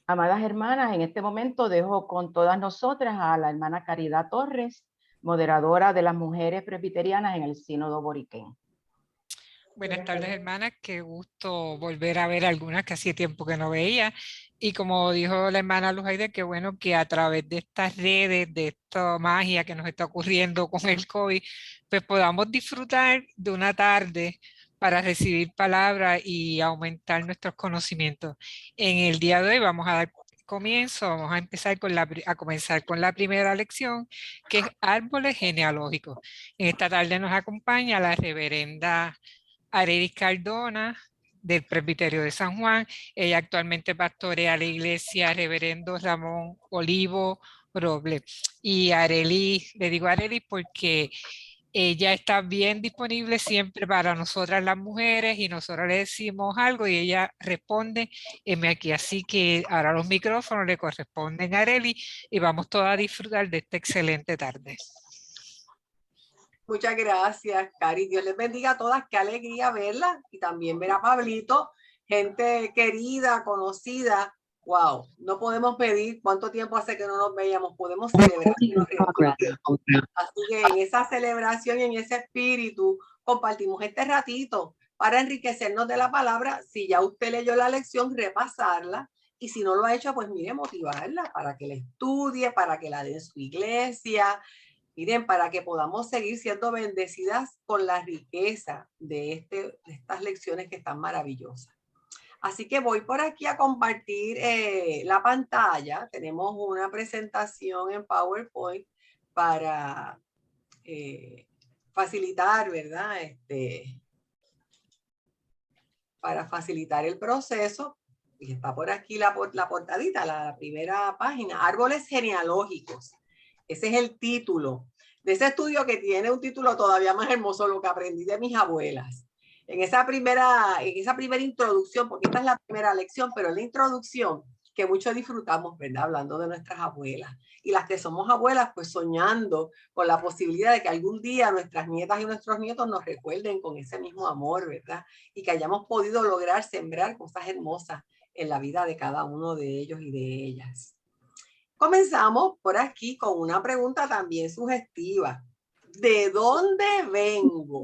Amadas hermanas, en este momento dejo con todas nosotras a la hermana Caridad Torres, moderadora de las mujeres presbiterianas en el Sínodo Boriquén. Buenas tardes, hermanas. Qué gusto volver a ver algunas que hacía tiempo que no veía. Y como dijo la hermana Lujaide, qué bueno que a través de estas redes, de esta magia que nos está ocurriendo con el COVID, pues podamos disfrutar de una tarde para recibir palabra y aumentar nuestros conocimientos. En el día de hoy vamos a dar comienzo, vamos a empezar a comenzar con la primera lección, que es árboles genealógicos. En esta tarde nos acompaña la reverenda Arelis Cardona, del Presbiterio de San Juan. Ella actualmente pastorea la iglesia Reverendo Ramón Olivo Roble. Y Arelis, le digo Arelis porque ella está bien disponible siempre para nosotras las mujeres y nosotros le decimos algo y ella responde, heme aquí. Así que ahora los micrófonos le corresponden a Arelis y vamos todas a disfrutar de esta excelente tarde. Muchas gracias, Cari. Dios les bendiga a todas. Qué alegría verlas y también ver a Pablito, gente querida, conocida. Wow, no podemos pedir cuánto tiempo hace que no nos veíamos. Podemos celebrar. Así que en esa celebración y en ese espíritu compartimos este ratito para enriquecernos de la palabra. Si ya usted leyó la lección, repasarla. Y si no lo ha hecho, pues mire, motivarla para que la estudie, para que la dé en su iglesia. Miren, para que podamos seguir siendo bendecidas con la riqueza de estas lecciones que están maravillosas. Así que voy por aquí a compartir la pantalla. Tenemos una presentación en PowerPoint para facilitar, ¿verdad? Para facilitar el proceso. Y está por aquí la portadita, la primera página, árboles genealógicos. Ese es el título de ese estudio que tiene un título todavía más hermoso, lo que aprendí de mis abuelas. En esa primera introducción, porque esta es la primera lección, pero en la introducción que mucho disfrutamos, ¿verdad? Hablando de nuestras abuelas. Y las que somos abuelas, pues soñando con la posibilidad de que algún día nuestras nietas y nuestros nietos nos recuerden con ese mismo amor, ¿verdad? Y que hayamos podido lograr sembrar cosas hermosas en la vida de cada uno de ellos y de ellas. Comenzamos por aquí con una pregunta también sugestiva. ¿De dónde vengo?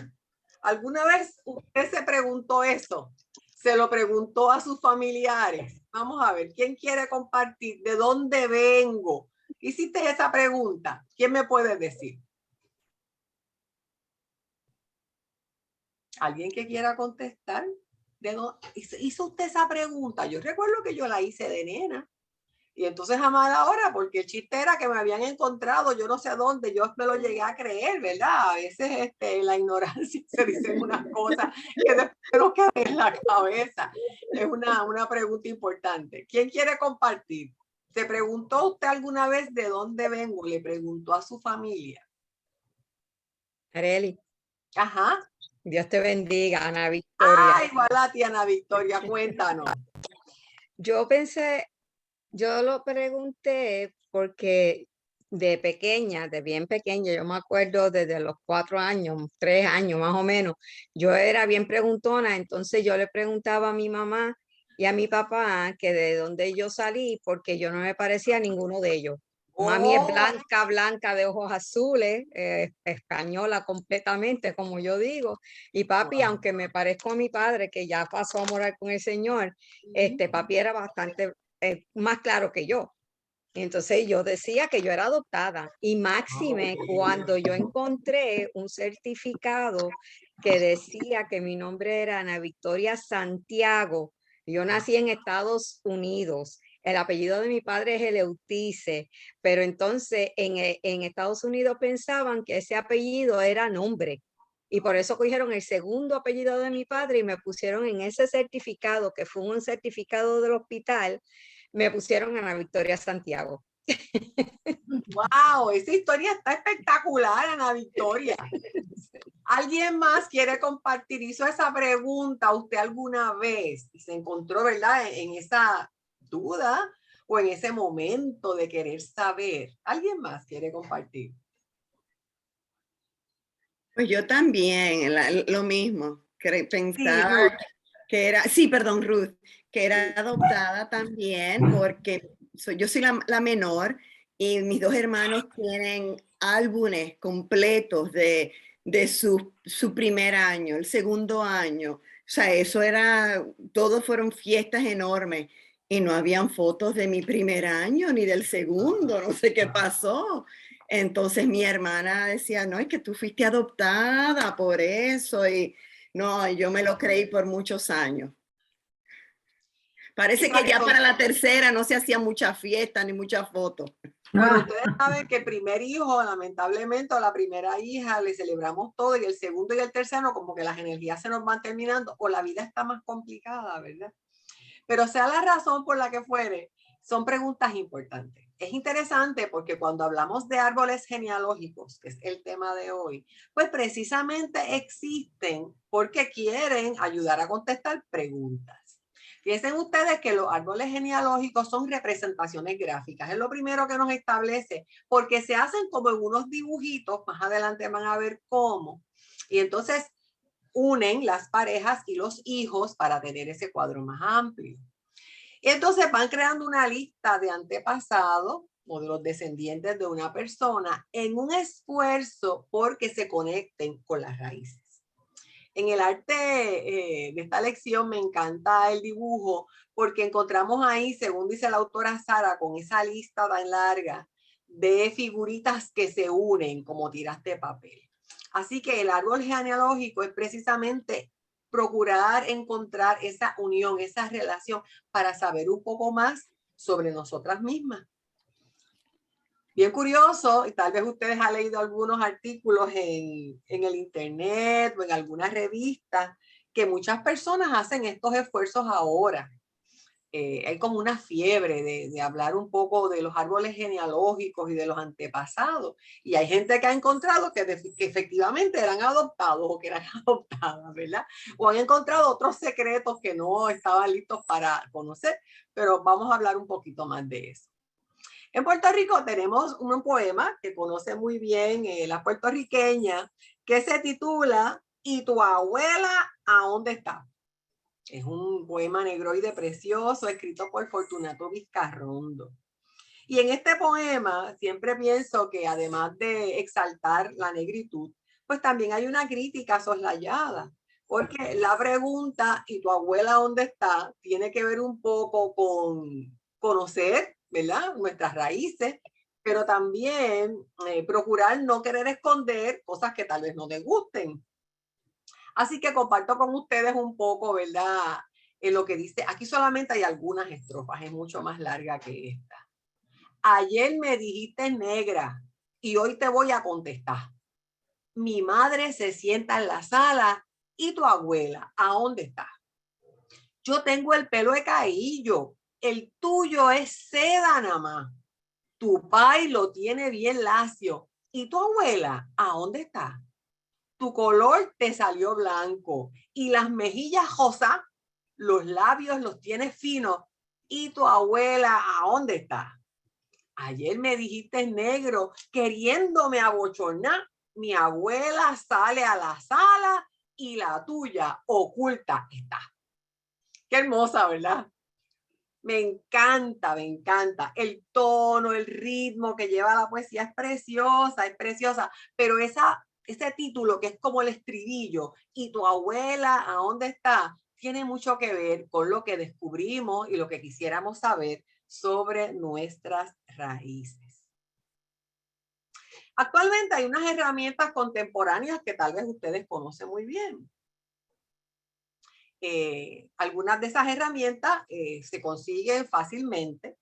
¿Alguna vez usted se preguntó eso? ¿Se lo preguntó a sus familiares? Vamos a ver, ¿quién quiere compartir? ¿De dónde vengo? ¿Hiciste esa pregunta? ¿Quién me puede decir? ¿Alguien que quiera contestar? ¿De dónde? ¿Hizo usted esa pregunta? Yo recuerdo que yo la hice de nena. Y entonces a mala hora, porque el chiste era que me habían encontrado, yo no sé dónde, yo me lo llegué a creer, ¿verdad? A veces la ignorancia se dicen unas cosas que después no quedan en la cabeza. Es una pregunta importante. ¿Quién quiere compartir? ¿Se preguntó usted alguna vez de dónde vengo? ¿Le preguntó a su familia? Areli. Ajá. Dios te bendiga, Ana Victoria. Ah, igual a ti, Ana Victoria, cuéntanos. Yo lo pregunté porque de pequeña, de bien pequeña, yo me acuerdo desde los 4 años, 3 años más o menos, yo era bien preguntona, entonces yo le preguntaba a mi mamá y a mi papá que de dónde yo salí porque yo no me parecía a ninguno de ellos. Mami es blanca, de ojos azules, española completamente, como yo digo. Y papi, aunque me parezco a mi padre, que ya pasó a morar con el Señor, papi era bastante más claro que yo. Entonces yo decía que yo era adoptada. Y máxime cuando yo encontré un certificado que decía que mi nombre era Ana Victoria Santiago. Yo nací en Estados Unidos. El apellido de mi padre es Eleutice, pero entonces en Estados Unidos pensaban que ese apellido era nombre. Y por eso cogieron el segundo apellido de mi padre y me pusieron en ese certificado, que fue un certificado del hospital, me pusieron Ana Victoria Santiago. ¡Wow! Esa historia está espectacular, Ana Victoria. ¿Alguien más quiere compartir? ¿Hizo esa pregunta usted alguna vez y se encontró, verdad, en esa duda o en ese momento de querer saber? ¿Alguien más quiere compartir? Pues yo también, lo mismo, pensaba que era, sí, perdón, Ruth, que era adoptada también porque yo soy la menor y mis dos hermanos tienen álbumes completos de su primer año, el segundo año. O sea, eso era, todos fueron fiestas enormes y no habían fotos de mi primer año ni del segundo, no sé qué pasó. Entonces mi hermana decía, no, es que tú fuiste adoptada por eso y no, yo me lo creí por muchos años. Parece que ya para la tercera no se hacía mucha fiesta ni muchas fotos. Bueno, ustedes saben que el primer hijo, lamentablemente, o la primera hija, le celebramos todo, y el segundo y el tercero, como que las energías se nos van terminando, o la vida está más complicada, ¿verdad? Pero sea la razón por la que fuere, son preguntas importantes. Es interesante porque cuando hablamos de árboles genealógicos, que es el tema de hoy, pues precisamente existen porque quieren ayudar a contestar preguntas. Piensen ustedes que los árboles genealógicos son representaciones gráficas. Es lo primero que nos establece, porque se hacen como en unos dibujitos, más adelante van a ver cómo. Y entonces unen las parejas y los hijos para tener ese cuadro más amplio. Y entonces van creando una lista de antepasados o de los descendientes de una persona en un esfuerzo porque se conecten con las raíces. En el arte de esta lección me encanta el dibujo porque encontramos ahí, según dice la autora Sara, con esa lista tan larga de figuritas que se unen como tiras de papel. Así que el árbol genealógico es precisamente procurar encontrar esa unión, esa relación para saber un poco más sobre nosotras mismas. Bien curioso, y tal vez ustedes han leído algunos artículos en el internet o en algunas revistas, que muchas personas hacen estos esfuerzos ahora. Hay como una fiebre de hablar un poco de los árboles genealógicos y de los antepasados. Y hay gente que ha encontrado que efectivamente eran adoptados o que eran adoptadas, ¿verdad? O han encontrado otros secretos que no estaban listos para conocer, pero vamos a hablar un poquito más de eso. En Puerto Rico tenemos un poema que conoce muy bien la puertorriqueña, que se titula ¿Y tu abuela a dónde está? Es un poema negroide precioso escrito por Fortunato Vizcarrondo. Y en este poema siempre pienso que además de exaltar la negritud, pues también hay una crítica soslayada, porque la pregunta ¿y tu abuela dónde está? Tiene que ver un poco con conocer, ¿verdad?, nuestras raíces, pero también procurar no querer esconder cosas que tal vez no te gusten. Así que comparto con ustedes un poco, ¿verdad?, en lo que dice. Aquí solamente hay algunas estrofas, es mucho más larga que esta. Ayer me dijiste negra y hoy te voy a contestar. Mi madre se sienta en la sala y tu abuela, ¿a dónde está? Yo tengo el pelo de caillo, el tuyo es seda nada más. Tu pai lo tiene bien lacio y tu abuela, ¿a dónde está? Tu color te salió blanco y las mejillas rosas, los labios los tienes finos y tu abuela, ¿a dónde está? Ayer me dijiste negro, queriéndome abochornar. Mi abuela sale a la sala y la tuya oculta está. Qué hermosa, ¿verdad? Me encanta, me encanta. El tono, el ritmo que lleva la poesía es preciosa, pero ese título que es como el estribillo, ¿y tu abuela a dónde está?, tiene mucho que ver con lo que descubrimos y lo que quisiéramos saber sobre nuestras raíces. Actualmente hay unas herramientas contemporáneas que tal vez ustedes conocen muy bien. Algunas de esas herramientas se consiguen fácilmente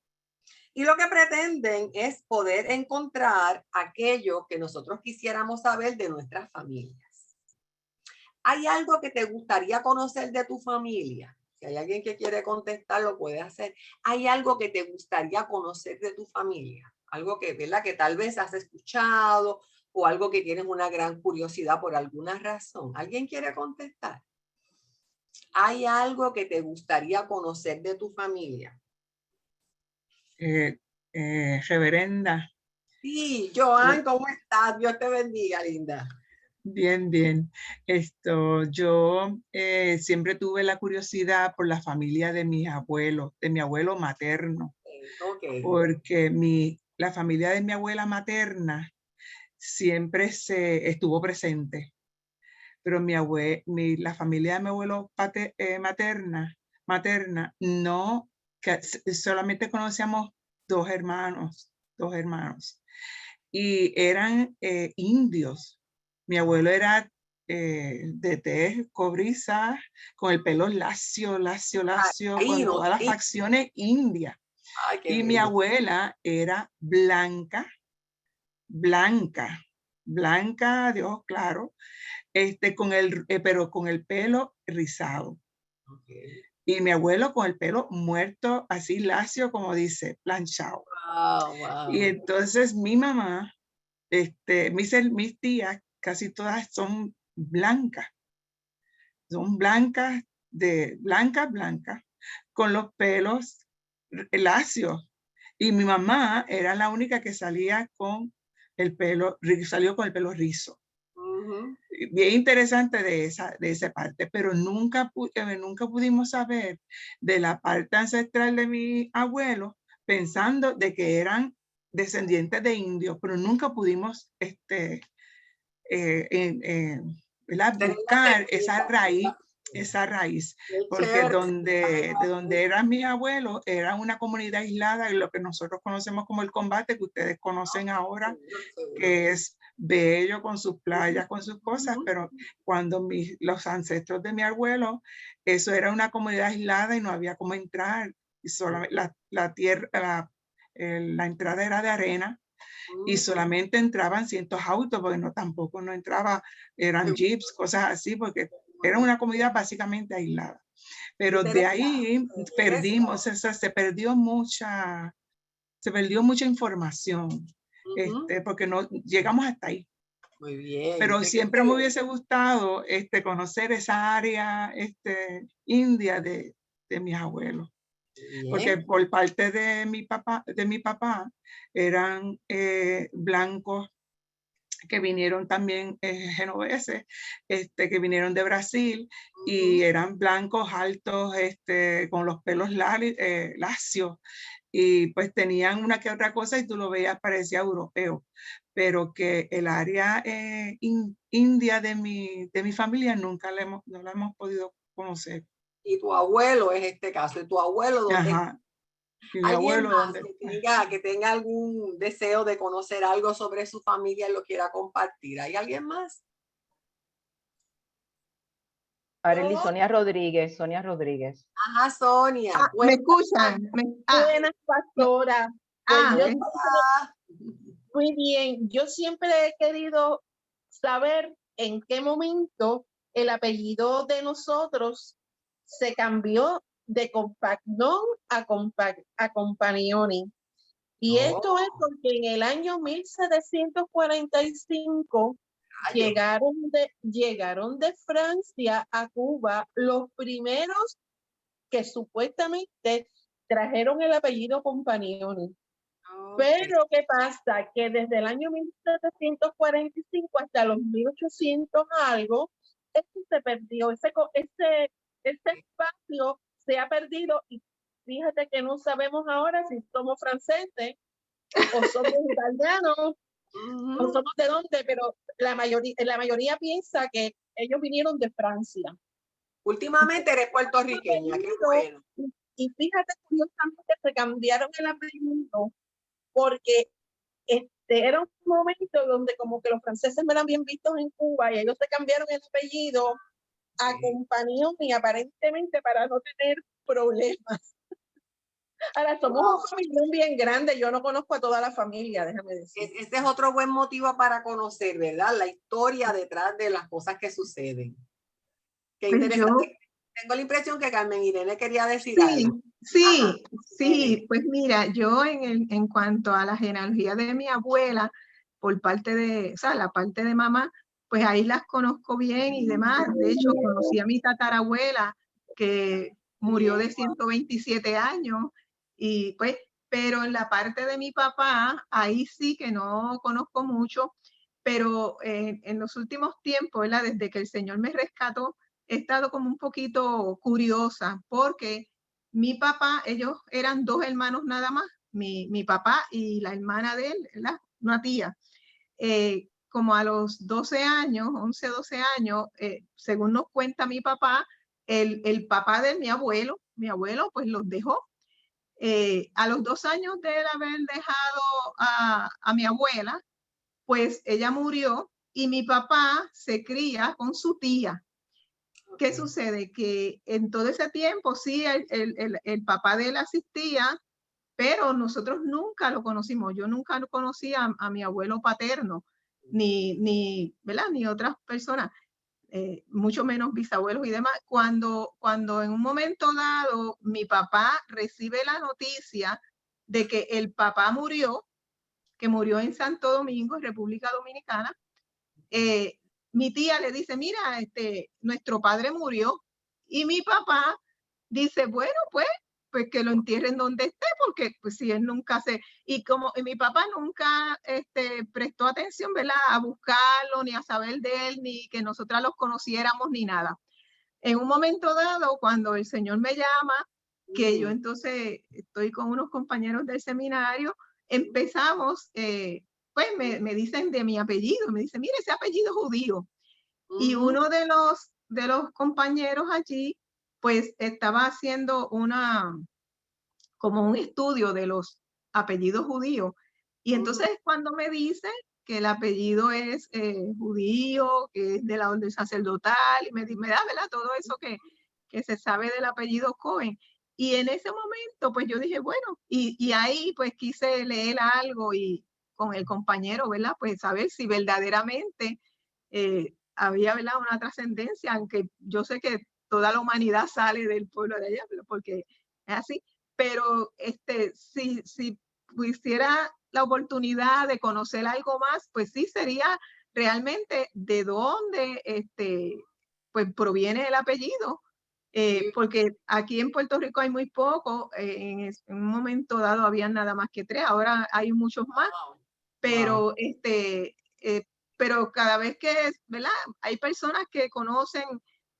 y lo que pretenden es poder encontrar aquello que nosotros quisiéramos saber de nuestras familias. ¿Hay algo que te gustaría conocer de tu familia? Si hay alguien que quiere contestar, lo puede hacer. ¿Hay algo que te gustaría conocer de tu familia? Algo que, ¿verdad?, que tal vez has escuchado o algo que tienes una gran curiosidad por alguna razón. ¿Alguien quiere contestar? ¿Hay algo que te gustaría conocer de tu familia? Reverenda. Sí, Joan, ¿cómo estás? Dios te bendiga, linda. Bien, bien. Yo siempre tuve la curiosidad por la familia de mis abuelos, de mi abuelo materno, Ok. porque la familia de mi abuela materna siempre se estuvo presente, pero la familia de mi abuelo materna, no, solamente conocíamos dos hermanos, y eran indios. Mi abuelo era de tez cobriza, con el pelo lacio, con Taíno, todas las taíno. facciones indias. Ay, qué Y mi bello. abuela era blanca, de ojos claros, pero con el pelo rizado. Ok. Y mi abuelo con el pelo muerto, así lacio, como dice, planchado. Wow, wow. Y entonces mi mamá, mis tías, casi todas son blancas, blancas, con los pelos lacios. Y mi mamá era la única que salía salió con el pelo rizo. Ujú. Bien interesante de esa parte, pero nunca pudimos saber de la parte ancestral de mi abuelo, pensando de que eran descendientes de indios, pero nunca pudimos ¿verdad? Tener la buscar certeza. esa raíz, Qué porque chévere. de donde eran mis abuelos, era una comunidad aislada, en lo que nosotros conocemos como el Combate, que ustedes conocen ahora, Seguro, seguro. que es bello con sus playas, con sus cosas, Ujú. pero cuando los ancestros de mi abuelo, eso era una comunidad aislada y no había cómo entrar, y solamente la tierra, la entrada era de arena, y solamente entraban cientos autos, porque tampoco no entraba, eran jeeps, cosas así, porque era una comunidad básicamente aislada. Pero de ahí perdimos, se perdió mucha información, porque no llegamos hasta ahí. Muy bien. Pero siempre me hubiese gustado conocer esa área india de mis abuelos. Bien. Porque por parte de mi papá eran blancos que vinieron también genoveses, que vinieron de Brasil, y eran blancos altos, con los pelos lacios, y pues tenían una que otra cosa y tú lo veías, parecía europeo, pero que el área india de mi familia nunca no la hemos podido conocer. Y tu abuelo es este caso. ¿Y tu abuelo dónde? Ajá. Y mi ¿Alguien abuelo, más ¿dónde? que tenga algún deseo de conocer algo sobre su familia y lo quiera compartir? ¿Hay alguien más? Arely, Sonia Rodríguez. Ajá, Sonia. ¿Me escuchan? Buenas, pastora. Pues yo ok. muy bien. Yo siempre he querido saber en qué momento el apellido de nosotros se cambió de Compagnon a Compagnoni. Y esto es porque en el año 1745 llegaron de Francia a Cuba los primeros que supuestamente trajeron el apellido Compagnoni. Pero ¿qué pasa? Que desde el año 1745 hasta los 1800 algo, esto se perdió, ese espacio se ha perdido, y fíjate que no sabemos ahora si somos franceses o somos italianos o somos de dónde, pero la mayoría piensa que ellos vinieron de Francia. Últimamente eres puertorriqueña, qué bueno. Y fíjate, curiosamente se cambiaron el apellido porque era un momento donde como que los franceses no eran bien vistos en Cuba y ellos se cambiaron el apellido a Compagnoni, aparentemente para no tener problemas. Ahora, somos una familia bien grande, yo no conozco a toda la familia, déjame decir. Ese es otro buen motivo para conocer, ¿verdad? La historia detrás de las cosas que suceden. Qué Pues interesante. Tengo la impresión que Carmen Irene quería decir algo. Sí, pues mira, yo en cuanto a la genealogía de mi abuela, por parte de, o sea, la parte de mamá, pues ahí las conozco bien y demás. De hecho, conocí a mi tatarabuela que murió de 127 años y pues, pero en la parte de mi papá, ahí sí que no conozco mucho, pero en los últimos tiempos, ¿verdad? Desde que el Señor me rescató, he estado como un poquito curiosa porque mi papá, ellos eran 2 hermanos nada más, mi papá y la hermana de él, ¿verdad? Una tía. Como a los 12 años, 11, 12 años, según nos cuenta mi papá, el papá de mi abuelo pues los dejó. A los 2 años de él haber dejado a mi abuela, pues ella murió y mi papá se cría con su tía. ¿Qué sucede? Que en todo ese tiempo sí, el papá de él asistía, pero nosotros nunca lo conocimos. Yo nunca conocí a mi abuelo paterno, ¿verdad? Ni otras personas, mucho menos bisabuelos y demás. Cuando en un momento dado mi papá recibe la noticia de que el papá murió, que murió en Santo Domingo, en República Dominicana, mi tía le dice, mira, nuestro padre murió. Y mi papá dice, bueno, pues que lo entierren donde esté, porque pues si él nunca y mi papá nunca prestó atención, ¿verdad? A buscarlo, ni a saber de él, ni que nosotras los conociéramos, ni nada. En un momento dado, cuando el Señor me llama, que yo entonces estoy con unos compañeros del seminario, empezamos, pues me dicen de mi apellido, me dicen, mire, ese apellido judío. Y uno de los compañeros allí, pues estaba haciendo como un estudio de los apellidos judíos. Y entonces cuando me dice que el apellido es judío, que es de la orden sacerdotal, y me da, ¿verdad? Todo eso que se sabe del apellido Cohen. Y en ese momento, pues yo dije, bueno, y ahí pues quise leer algo y con el compañero, ¿verdad? Pues saber si verdaderamente había, ¿verdad? Una trascendencia, aunque yo sé que toda la humanidad sale del pueblo de allá, porque es así. Pero si quisiera la oportunidad de conocer algo más, pues sí sería realmente de dónde pues proviene el apellido. Porque aquí en Puerto Rico hay muy poco, en un momento dado habían nada más que 3, ahora hay muchos más, pero pero cada vez que, ¿verdad? Hay personas que conocen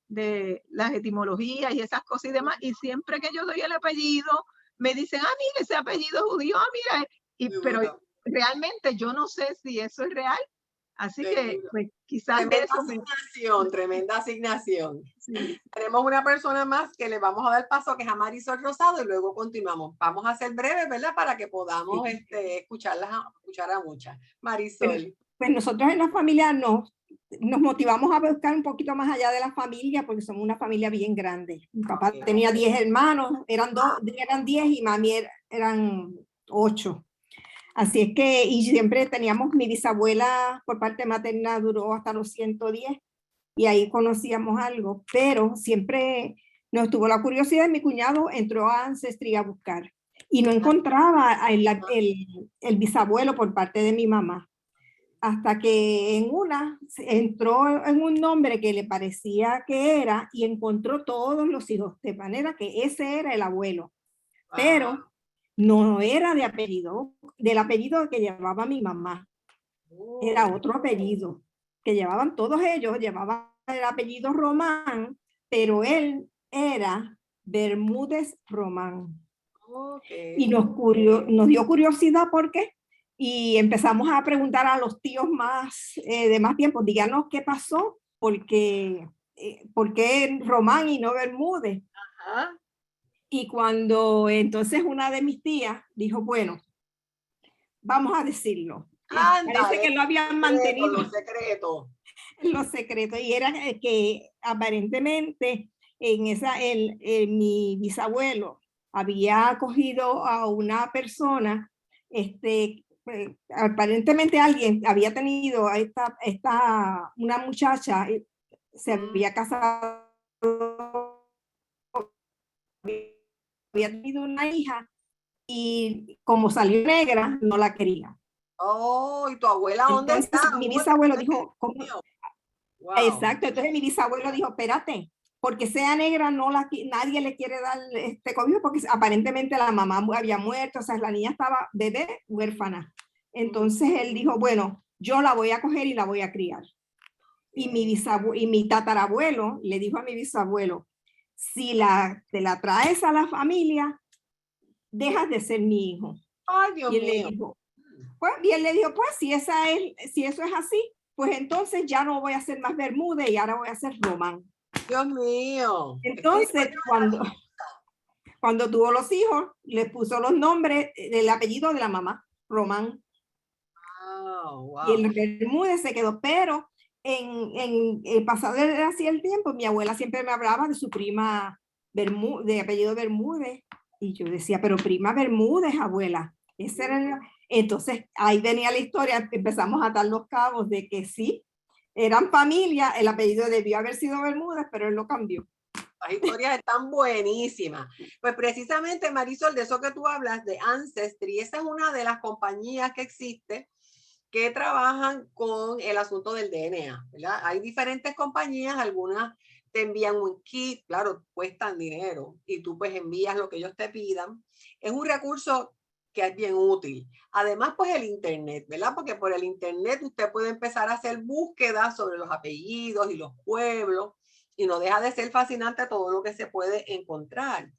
de las etimologías y esas cosas y demás, y siempre que yo doy el apellido, me dicen, mire, ese apellido es judío, mira, pero realmente yo no sé si eso es real, así que pues, quizás Tremenda asignación. Sí. Tenemos una persona más que le vamos a dar paso, que es a Marisol Rosado, y luego continuamos. Vamos a ser breves, ¿verdad? Para que podamos escuchar a muchas. Marisol. Pues nosotros en la familia nos motivamos a buscar un poquito más allá de la familia, porque somos una familia bien grande. Mi papá tenía 10 hermanos, eran 10 y mami eran 8. Así es que, y siempre teníamos, mi bisabuela por parte materna duró hasta los 110, y ahí conocíamos algo, pero siempre nos tuvo la curiosidad. Mi cuñado entró a Ancestry a buscar, y no encontraba el bisabuelo por parte de mi mamá. Hasta que en una entró en un nombre que le parecía que era y encontró todos los hijos, de manera que ese era el abuelo, pero no era del apellido que llevaba mi mamá, era otro apellido que llevaban todos ellos, llevaban el apellido Román, pero él era Bermúdez Román. Y nos dio curiosidad por qué. Y empezamos a preguntar a los tíos de más tiempo, díganos qué pasó, ¿por qué Román y no Bermúdez? Ajá. Y cuando entonces una de mis tías dijo, bueno, vamos a decirlo. Parece que lo habían mantenido. Los secretos. Y era que aparentemente mi bisabuelo había acogido a una persona, aparentemente alguien había tenido a una muchacha, se había casado, había tenido una hija, y como salió negra, no la quería. ¿Y tu abuela dónde está? Mi bisabuelo dijo, wow. Exacto, entonces mi bisabuelo dijo, espérate, porque sea negra nadie le quiere dar cobijo, porque aparentemente la mamá había muerto, o sea, la niña estaba bebé, huérfana. Entonces él dijo, bueno, yo la voy a coger y la voy a criar. Y mi tatarabuelo le dijo a mi bisabuelo, si te la traes a la familia, dejas de ser mi hijo. Ay, Dios Y él le mío. dijo, pues si eso es así, pues entonces ya no voy a hacer más Bermúdez y ahora voy a hacer Román. Dios mío. Entonces, cuando tuvo los hijos, le puso los nombres del apellido de la mamá, Román. Wow. Y el Bermúdez se quedó, pero en pasado así el tiempo, mi abuela siempre me hablaba de su prima de apellido Bermúdez. Y yo decía, pero prima Bermúdez, abuela. Ese era Entonces, ahí venía la historia, empezamos a atar los cabos de que sí, eran familia, el apellido debió haber sido Bermúdez, pero él lo cambió. Las historias están buenísimas. Pues precisamente, Marisol, de eso que tú hablas, de Ancestry, esa es una de las compañías que existe que trabajan con el asunto del DNA, ¿verdad? Hay diferentes compañías, algunas te envían un kit, claro, cuestan dinero, y tú pues envías lo que ellos te pidan. Es un recurso que es bien útil. Además, pues el internet, ¿verdad? Porque por el internet usted puede empezar a hacer búsquedas sobre los apellidos y los pueblos, y no deja de ser fascinante todo lo que se puede encontrar.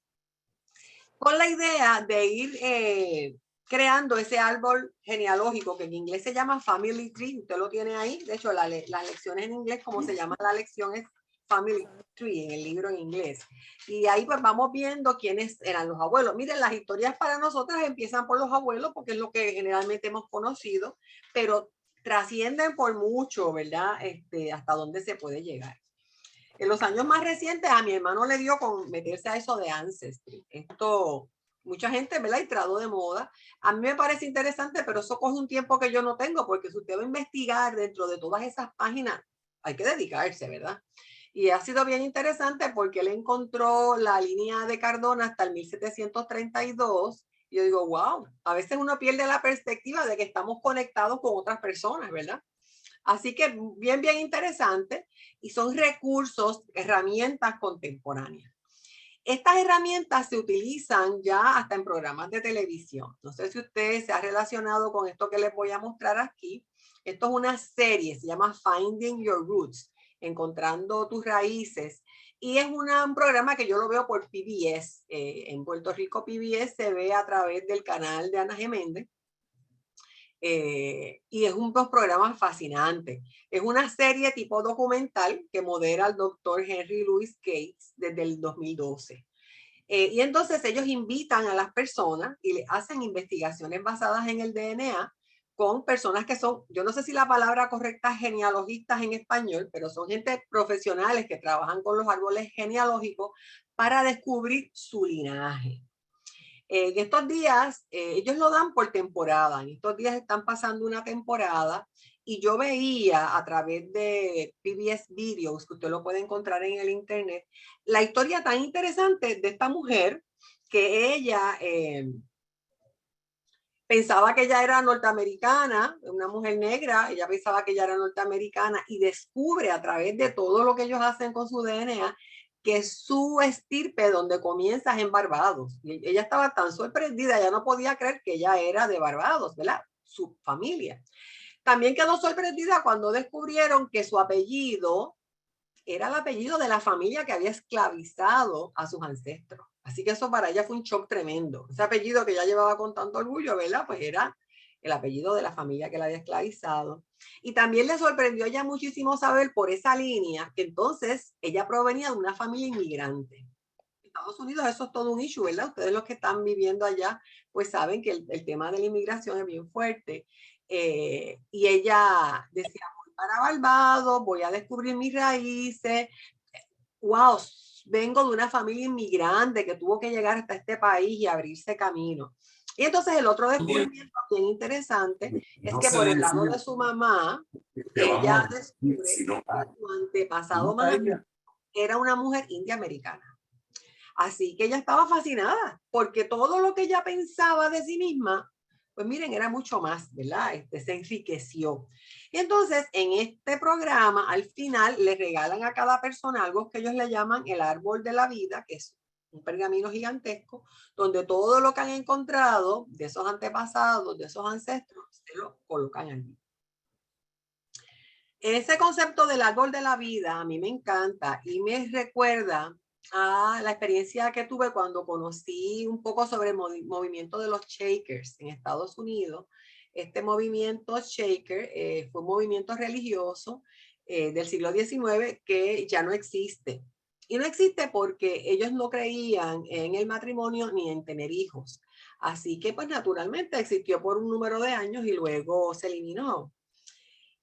Con la idea de ir creando ese árbol genealógico que en inglés se llama Family Tree, usted lo tiene ahí, de hecho las lecciones en inglés, como se llama la lección es Family Tree en el libro en inglés. Y ahí pues vamos viendo quiénes eran los abuelos. Miren, las historias para nosotras empiezan por los abuelos porque es lo que generalmente hemos conocido, pero trascienden por mucho, ¿verdad? Hasta dónde se puede llegar. En los años más recientes a mi hermano le dio con meterse a eso de Ancestry. Esto, mucha gente, ¿verdad? Y trado de moda. A mí me parece interesante, pero eso coge un tiempo que yo no tengo, porque si usted va a investigar dentro de todas esas páginas, hay que dedicarse, ¿verdad? Y ha sido bien interesante porque él encontró la línea de Cardona hasta el 1732. Y yo digo, wow, a veces uno pierde la perspectiva de que estamos conectados con otras personas, ¿verdad? Así que bien, bien interesante, y son recursos, herramientas contemporáneas. Estas herramientas se utilizan ya hasta en programas de televisión. No sé si usted se ha relacionado con esto que les voy a mostrar aquí. Esto es una serie, se llama Finding Your Roots, Encontrando tus raíces. Y es un programa que yo lo veo por PBS. En Puerto Rico PBS se ve a través del canal de Ana Geméndez. Y es un programa fascinante. Es una serie tipo documental que modera el doctor Henry Louis Gates desde el 2012. Y entonces ellos invitan a las personas y le hacen investigaciones basadas en el DNA con personas que son, yo no sé si la palabra correcta es genealogistas en español, pero son gente profesionales que trabajan con los árboles genealógicos para descubrir su linaje. En estos días, ellos lo dan por temporada. En estos días están pasando una temporada y yo veía a través de PBS Videos, que usted lo puede encontrar en el internet, la historia tan interesante de esta mujer que ella pensaba que ella era norteamericana, una mujer negra, ella pensaba que ella era norteamericana y descubre a través de todo lo que ellos hacen con su DNA que su estirpe donde comienza es en Barbados. Y ella estaba tan sorprendida, ella no podía creer que ella era de Barbados, ¿verdad? Su familia. También quedó sorprendida cuando descubrieron que su apellido era el apellido de la familia que había esclavizado a sus ancestros. Así que eso para ella fue un shock tremendo. Ese apellido que ella llevaba con tanto orgullo, ¿verdad? Pues era el apellido de la familia que la había esclavizado. Y también le sorprendió a ella muchísimo saber por esa línea que entonces ella provenía de una familia inmigrante. En Estados Unidos eso es todo un issue, ¿verdad? Ustedes los que están viviendo allá, pues saben que el tema de la inmigración es bien fuerte. Y ella decía, voy para Barbados, voy a descubrir mis raíces. Wow, vengo de una familia inmigrante que tuvo que llegar hasta este país y abrirse camino. Y entonces el otro descubrimiento bien interesante es que por el lado de su mamá, ella descubre que su antepasado materno era una mujer india americana. Así que ella estaba fascinada porque todo lo que ella pensaba de sí misma, pues miren, era mucho más, ¿verdad? Se enriqueció. Y entonces en este programa al final le regalan a cada persona algo que ellos le llaman el árbol de la vida, que es un pergamino gigantesco, donde todo lo que han encontrado de esos antepasados, de esos ancestros, se lo colocan allí. Ese concepto del árbol de la vida a mí me encanta y me recuerda a la experiencia que tuve cuando conocí un poco sobre el movimiento de los Shakers en Estados Unidos. Este movimiento Shaker fue un movimiento religioso del siglo XIX que ya no existe. Y no existe porque ellos no creían en el matrimonio ni en tener hijos. Así que pues naturalmente existió por un número de años y luego se eliminó.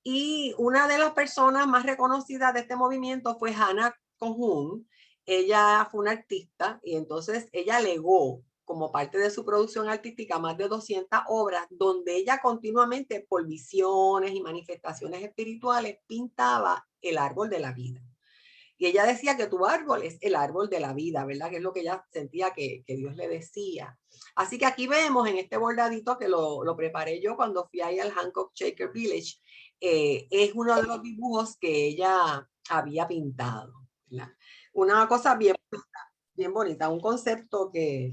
Y una de las personas más reconocidas de este movimiento fue Hannah Conjun. Ella fue una artista y entonces ella legó como parte de su producción artística más de 200 obras donde ella continuamente por visiones y manifestaciones espirituales pintaba el árbol de la vida. Y ella decía que tu árbol es el árbol de la vida, ¿verdad? Que es lo que ella sentía que Dios le decía. Así que aquí vemos en este bordadito que lo preparé yo cuando fui ahí al Hancock Shaker Village. Es uno de los dibujos que ella había pintado, ¿verdad? Una cosa bien bonita, un concepto que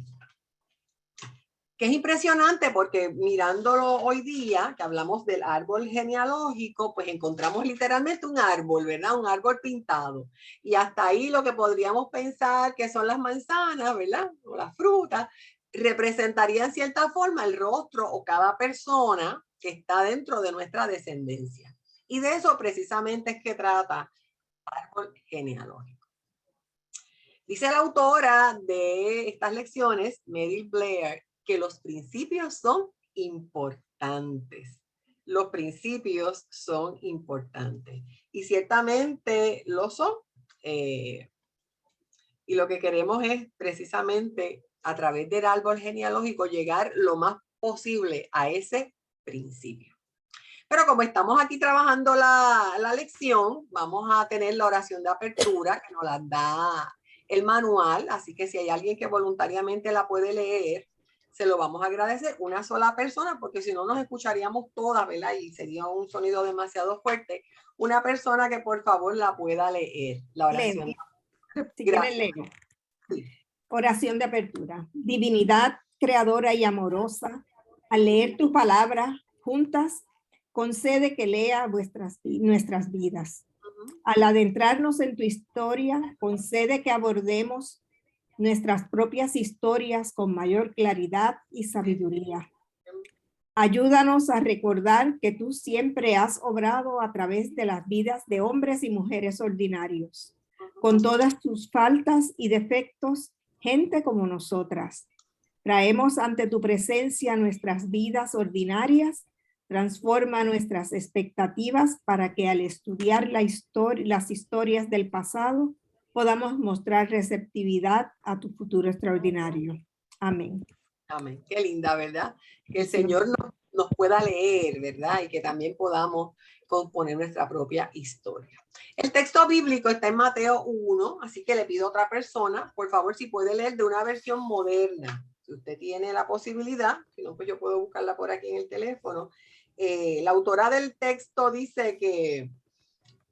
es impresionante porque mirándolo hoy día, que hablamos del árbol genealógico, pues encontramos literalmente un árbol, ¿verdad? Un árbol pintado. Y hasta ahí lo que podríamos pensar que son las manzanas, ¿verdad? O las frutas, representaría en cierta forma el rostro o cada persona que está dentro de nuestra descendencia. Y de eso precisamente es que trata el árbol genealógico. Dice la autora de estas lecciones, Meryl Blair, que los principios son importantes. Los principios son importantes. Y ciertamente lo son. Y lo que queremos es precisamente a través del árbol genealógico llegar lo más posible a ese principio. Pero como estamos aquí trabajando la lección, vamos a tener la oración de apertura que nos la da el manual. Así que si hay alguien que voluntariamente la puede leer, se lo vamos a agradecer. Una sola persona, porque si no nos escucharíamos todas, ¿verdad? Y sería un sonido demasiado fuerte. Una persona que por favor la pueda leer. La oración. Si quieren leo. Sí. Oración de apertura. Divinidad creadora y amorosa, al leer tu palabra juntas, concede que lea nuestras vidas. Al adentrarnos en tu historia, concede que abordemos nuestras propias historias con mayor claridad y sabiduría. Ayúdanos a recordar que tú siempre has obrado a través de las vidas de hombres y mujeres ordinarios, con todas tus faltas y defectos, gente como nosotras. Traemos ante tu presencia nuestras vidas ordinarias, transforma nuestras expectativas para que al estudiar las historias del pasado podamos mostrar receptividad a tu futuro extraordinario. Amén. Amén. Qué linda, ¿verdad? Que el Señor nos pueda leer, ¿verdad? Y que también podamos componer nuestra propia historia. El texto bíblico está en Mateo 1, así que le pido a otra persona, por favor, si puede leer de una versión moderna. Si usted tiene la posibilidad, si no, pues yo puedo buscarla por aquí en el teléfono. La autora del texto dice que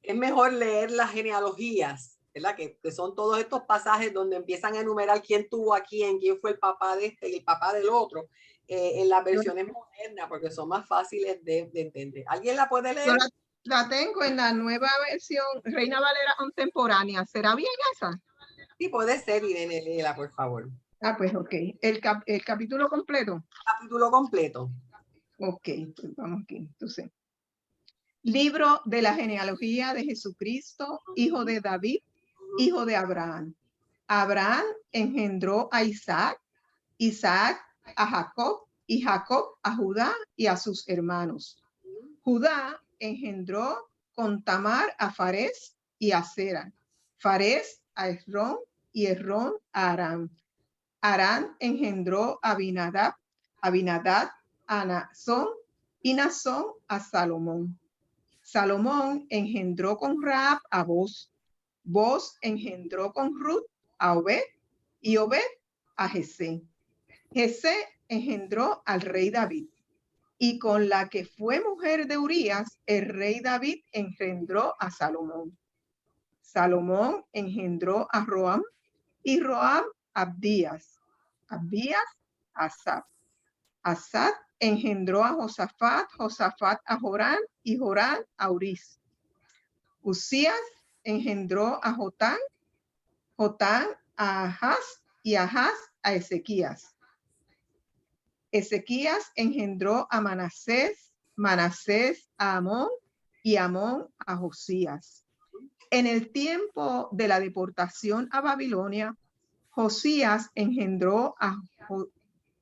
es mejor leer las genealogías, ¿verdad? Que son todos estos pasajes donde empiezan a enumerar quién tuvo a quién fue el papá de este y el papá del otro, en las versiones modernas, porque son más fáciles de entender. ¿Alguien la puede leer? Yo la tengo en la nueva versión, Reina Valera contemporánea. ¿Será bien esa? Sí, puede ser, Irene, léela, por favor. Ah, pues ok. El capítulo completo. Capítulo completo. Ok, pues vamos aquí. Entonces, libro de la genealogía de Jesucristo, hijo de David, hijo de Abraham. Abraham engendró a Isaac, Isaac a Jacob y Jacob a Judá y a sus hermanos. Judá engendró con Tamar a Fares y a Zera, Fares a Esrón y Esrón a Aram. Aram engendró a Abinadab, Abinadab a Nazón y Nazón a Salomón. Salomón engendró con Raab a Boz. Boz engendró con Ruth a Obed y Obed a Jesé. Jesé engendró al rey David. Y con la que fue mujer de Urías, el rey David engendró a Salomón. Salomón engendró a Roam y Roam a Abdías. Abdías a Asaf. Asaf engendró a Josafat, Josafat a Jorán y Jorán a Uris. Usías engendró a Jotán, Jotán a Ahaz y Ahaz a Ezequías. Ezequías engendró a Manasés, Manasés a Amón y Amón a Josías. En el tiempo de la deportación a Babilonia, Josías engendró a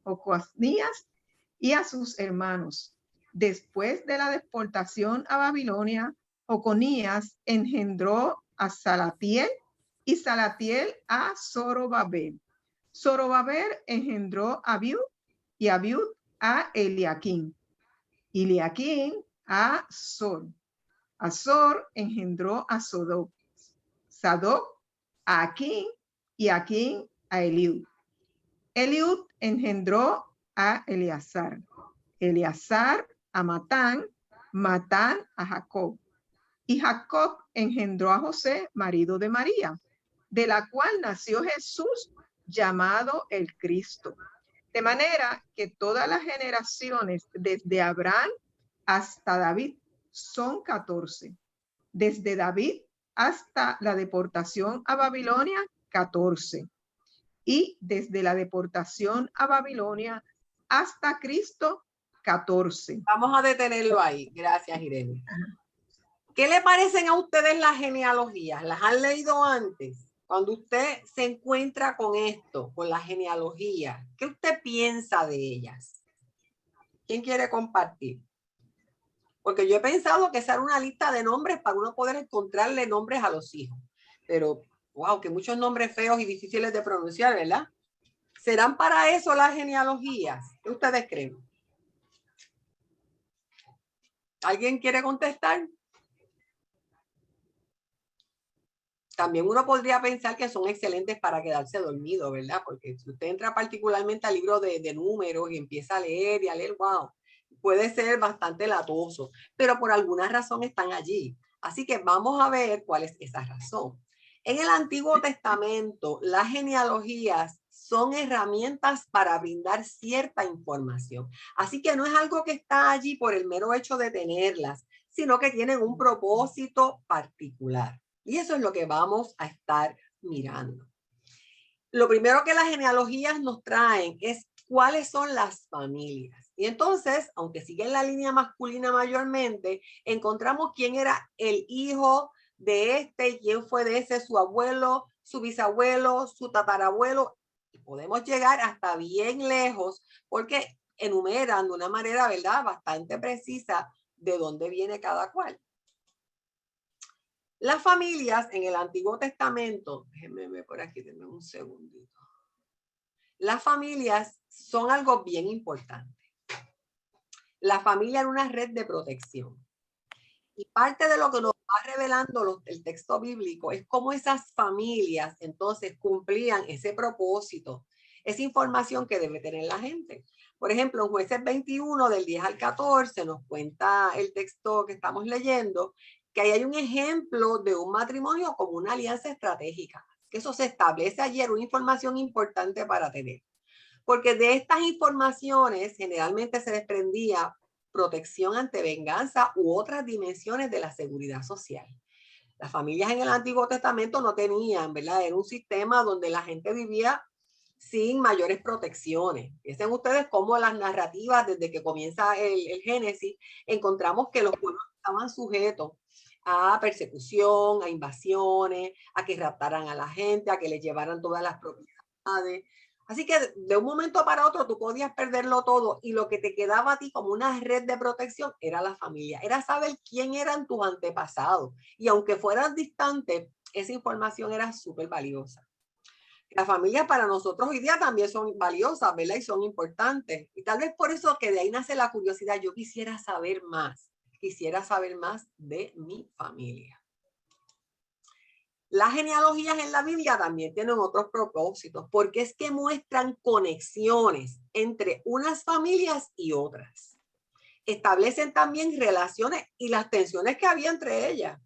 Joconías y a sus hermanos. Después de la deportación a Babilonia, Joconías engendró a Salatiel y Salatiel a Zorobabel. Zorobabel engendró a Abiud y Abiud a Eliaquín. Eliaquín a Azor. Azor engendró a Sadoc. Sadoc a Aquín y Aquín a Eliud. Eliud engendró a Eleazar. Eleazar a Matán, Matán a Jacob. Y Jacob engendró a José, marido de María, de la cual nació Jesús, llamado el Cristo. De manera que todas las generaciones desde Abraham hasta David son 14. Desde David hasta la deportación a Babilonia, 14. Y desde la deportación a Babilonia hasta Cristo, 14. Vamos a detenerlo ahí. Gracias, Irene. ¿Qué le parecen a ustedes las genealogías? ¿Las han leído antes? Cuando usted se encuentra con esto, con la genealogía, ¿qué usted piensa de ellas? ¿Quién quiere compartir? Porque yo he pensado que esa era una lista de nombres para uno poder encontrarle nombres a los hijos. Pero, wow, que muchos nombres feos y difíciles de pronunciar, ¿verdad? ¿Serán para eso las genealogías? ¿Qué ustedes creen? ¿Alguien quiere contestar? También uno podría pensar que son excelentes para quedarse dormido, ¿verdad? Porque si usted entra particularmente al libro de números y empieza a leer, wow, puede ser bastante latoso, pero por alguna razón están allí. Así que vamos a ver cuál es esa razón. En el Antiguo Testamento, las genealogías son herramientas para brindar cierta información. Así que no es algo que está allí por el mero hecho de tenerlas, sino que tienen un propósito particular. Y eso es lo que vamos a estar mirando. Lo primero que las genealogías nos traen es cuáles son las familias. Y entonces, aunque siguen la línea masculina mayormente, encontramos quién era el hijo de este, quién fue de ese, su abuelo, su bisabuelo, su tatarabuelo. Y podemos llegar hasta bien lejos porque enumeran de una manera, ¿verdad?, bastante precisa de dónde viene cada cual. Las familias en el Antiguo Testamento, déjenme ver por aquí, denme un segundito. Las familias son algo bien importante. La familia era una red de protección. Y parte de lo que nos va revelando el texto bíblico es cómo esas familias entonces cumplían ese propósito, esa información que debe tener la gente. Por ejemplo, en Jueces 21, del 10 al 14, nos cuenta el texto que estamos leyendo, que ahí hay un ejemplo de un matrimonio como una alianza estratégica, que eso se establece ayer, una información importante para tener. Porque de estas informaciones generalmente se desprendía protección ante venganza u otras dimensiones de la seguridad social. Las familias en el Antiguo Testamento no tenían, ¿verdad? Era un sistema donde la gente vivía sin mayores protecciones. Piensen ustedes cómo las narrativas, desde que comienza el Génesis, encontramos que los pueblos estaban sujetos a persecución, a invasiones, a que raptaran a la gente, a que les llevaran todas las propiedades. Así que de un momento para otro tú podías perderlo todo y lo que te quedaba a ti como una red de protección era la familia, era saber quién eran tus antepasados. Y aunque fueran distantes, esa información era súper valiosa. Las familias para nosotros hoy día también son valiosas, ¿verdad? Y son importantes. Y tal vez por eso que de ahí nace la curiosidad. Yo quisiera saber más de mi familia. Las genealogías en la Biblia también tienen otros propósitos, porque es que muestran conexiones entre unas familias y otras. Establecen también relaciones y las tensiones que había entre ellas.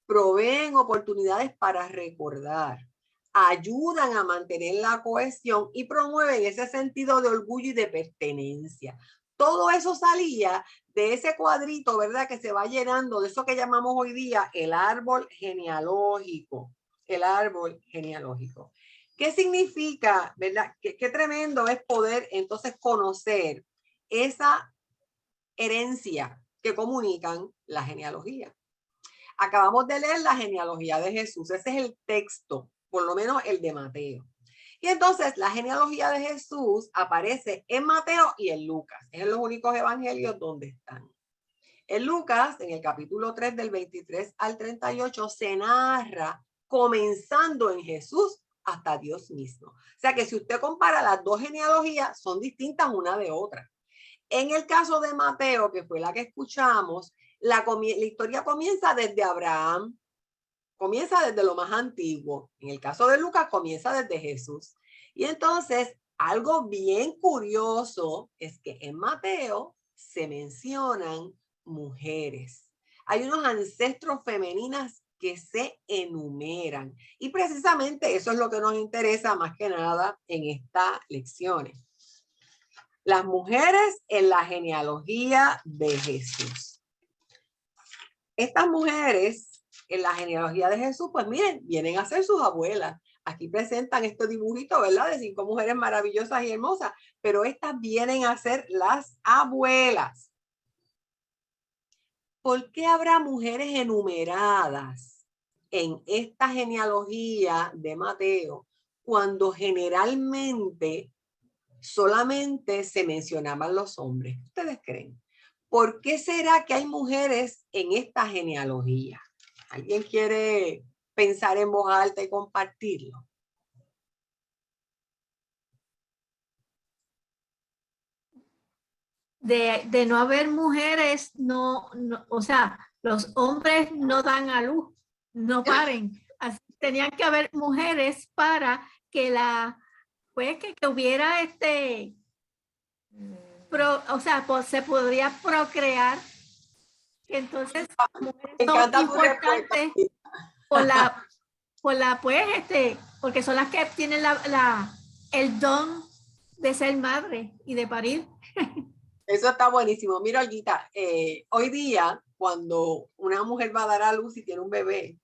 Proveen oportunidades para recordar, ayudan a mantener la cohesión y promueven ese sentido de orgullo y de pertenencia. todo eso salía de ese cuadrito, ¿verdad? Que se va llenando de eso que llamamos hoy día el árbol genealógico. El árbol genealógico. ¿Qué significa, verdad? Qué tremendo es poder entonces conocer esa herencia que comunican la genealogía. Acabamos de leer la genealogía de Jesús. Ese es el texto, por lo menos el de Mateo. Y entonces la genealogía de Jesús aparece en Mateo y en Lucas. Es los únicos evangelios donde están. En Lucas, en el capítulo 3 del 23 al 38, se narra comenzando en Jesús hasta Dios mismo. O sea que si usted compara las dos genealogías, son distintas una de otra. En el caso de Mateo, que fue la que escuchamos, la historia comienza desde Abraham, comienza desde lo más antiguo. En el caso de Lucas, comienza desde Jesús. Y entonces, algo bien curioso es que en Mateo se mencionan mujeres. Hay unos ancestros femeninas que se enumeran. Y precisamente eso es lo que nos interesa más que nada en estas lecciones. Las mujeres en la genealogía de Jesús. Estas mujeres en la genealogía de Jesús, pues miren, vienen a ser sus abuelas. Aquí presentan este dibujito, ¿verdad? De 5 mujeres maravillosas y hermosas, pero estas vienen a ser las abuelas. ¿Por qué habrá mujeres enumeradas en esta genealogía de Mateo cuando generalmente solamente se mencionaban los hombres? ¿Ustedes creen? ¿Por qué será que hay mujeres en esta genealogía? ¿Alguien quiere pensar en voz alta y compartirlo? De no haber mujeres, o sea, los hombres no dan a luz, no paren. Así, tenían que haber mujeres para que pues que hubiera o sea, pues se podría procrear. Entonces, mujeres son importantes porque son las que tienen el don de ser madre y de parir. Eso está buenísimo. Mira, Olguita, hoy día, cuando una mujer va a dar a luz y tiene un bebé,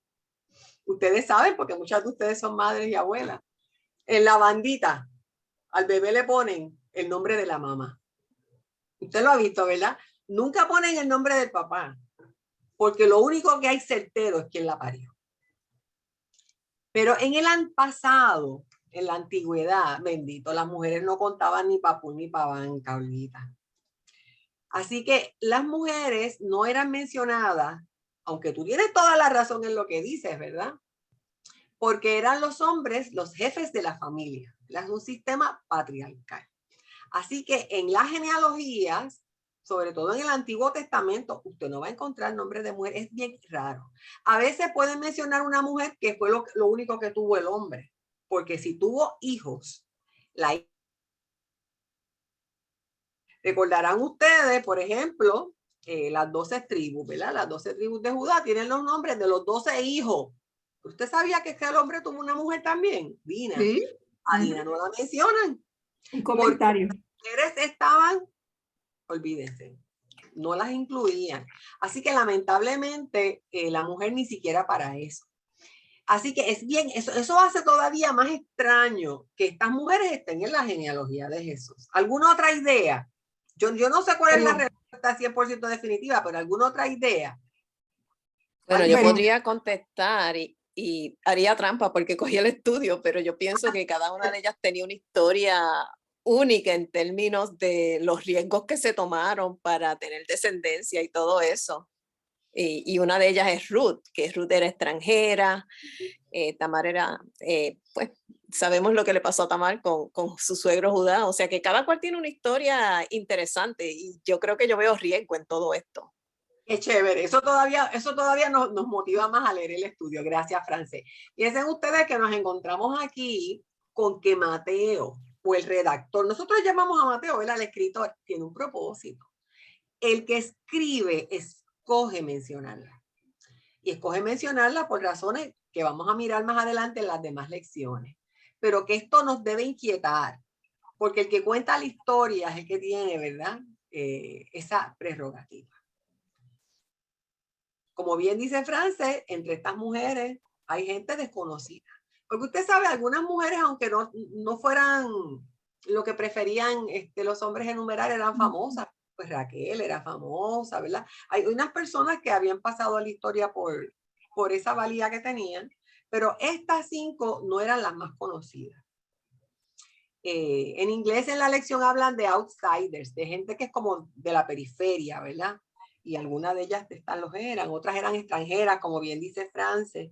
ustedes saben, porque muchas de ustedes son madres y abuelas, en la bandita al bebé le ponen el nombre de la mamá. Usted lo ha visto, ¿verdad? Nunca ponen el nombre del papá, porque lo único que hay certero es quién la parió. Pero en el pasado, en la antigüedad, bendito, las mujeres no contaban ni papú ni pavanca, Olguita. Así que las mujeres no eran mencionadas, aunque tú tienes toda la razón en lo que dices, ¿verdad? Porque eran los hombres los jefes de la familia. Es un sistema patriarcal. Así que en las genealogías, sobre todo en el Antiguo Testamento, usted no va a encontrar nombres de mujer, es bien raro. A veces pueden mencionar una mujer que fue lo único que tuvo el hombre, porque si tuvo hijos, recordarán ustedes, por ejemplo, las 12 tribus, ¿verdad? Las 12 tribus de Judá tienen los nombres de los 12 hijos. ¿Usted sabía que el hombre tuvo una mujer también? Dina. ¿Sí? A Dina no la mencionan. Un comentario. Porque las mujeres estaban, olvídense, no las incluían. Así que lamentablemente la mujer ni siquiera para eso. Así que es bien, eso hace todavía más extraño que estas mujeres estén en la genealogía de Jesús. ¿Alguna otra idea? Yo no sé cuál es la respuesta 100% definitiva, pero ¿alguna otra idea? Bueno, yo podría contestar y haría trampa porque cogí el estudio, pero yo pienso que cada una de ellas tenía una historia única en términos de los riesgos que se tomaron para tener descendencia y todo eso. Y una de ellas es Ruth, que Ruth era extranjera, Tamar era, pues sabemos lo que le pasó a Tamar con su suegro Judá, o sea que cada cual tiene una historia interesante y yo creo que yo veo riesgo en todo esto. Qué chévere, eso todavía nos motiva más a leer el estudio, gracias Francés. Piensen ustedes que nos encontramos aquí con que Mateo, o el redactor, nosotros llamamos a Mateo, ¿verdad? El escritor, tiene un propósito. El que escribe escoge mencionarla. Y escoge mencionarla por razones que vamos a mirar más adelante en las demás lecciones. Pero que esto nos debe inquietar, porque el que cuenta la historia es el que tiene, ¿verdad? esa prerrogativa. Como bien dice Frances, entre estas mujeres hay gente desconocida. Porque usted sabe, algunas mujeres, aunque no fueran lo que preferían los hombres enumerar, eran famosas. Pues Raquel era famosa, ¿verdad? Hay unas personas que habían pasado a la historia por esa valía que tenían, pero estas 5 no eran las más conocidas. En inglés en la lección hablan de outsiders, de gente que es como de la periferia, ¿verdad? Y algunas de ellas lo eran, otras eran extranjeras, como bien dice Frances.